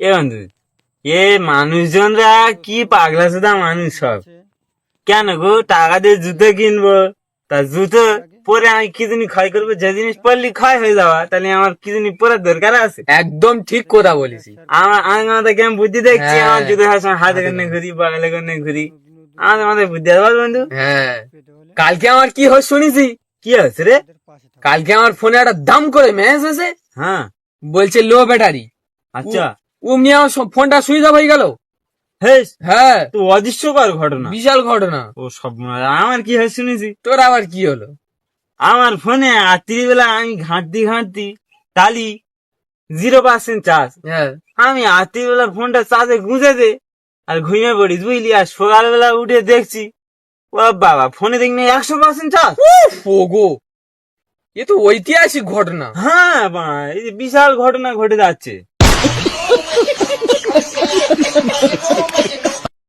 এ বন্ধু, এ মানুষজনরা কি পাগলা সুদা মানুষ সব। কেন গো, টাকা দিয়ে জুতো কিনবো, তা জুতো পরে আমি কি জিনিস ক্ষয় করবো? যে জিনিস পরলি ক্ষয় হয়ে যাওয়া, তাহলে আমার কি জিনিস পরার দরকার আছে? একদম ঠিক কথা বলেছি। আমি মাথায় কেমন বুদ্ধি দেখছি, হ্যাঁ। আমার জুতো হাতে করে ঘুরি, বাগালে করে ঘুরি, আমাদের মাথায় বুদ্ধি আছে বল বন্ধু। হ্যাঁ, কালকে আমার কি হয় শুনেছি? কি হচ্ছে রে? কালকে আমার ফোনে একটা দাম করে মেসেজ এসে হ্যাঁ, বলছে লো ব্যাটারি। আচ্ছা। অমনি আমার ফোনটা সুইচ অফ হয়ে গেল। হেস, হ্যাঁ, তো অদৃশ্যকর ঘটনা। বিশাল ঘটনা। ও সব, আমার কি হয় শুনেছি? তোর আবার কি হলো? আমার ফোনে রাত্রিবেলা আমি ঘাঁটতি তালি 0% চার্জ। হ্যাঁ, আমি রাত্রিবেলা ফোনটা চার্জে গুঁজে দে আর ঘুমিয়ে পড়ি বুঝলি। আর সকালবেলা উঠে দেখছি, ও বাবা, ফোনে দেখি 100% চার্জ। ওগো, এ তো ঐতিহাসিক ঘটনা। হ্যাঁ বাবা, এই যে বিশাল ঘটনা ঘটে যাচ্ছে।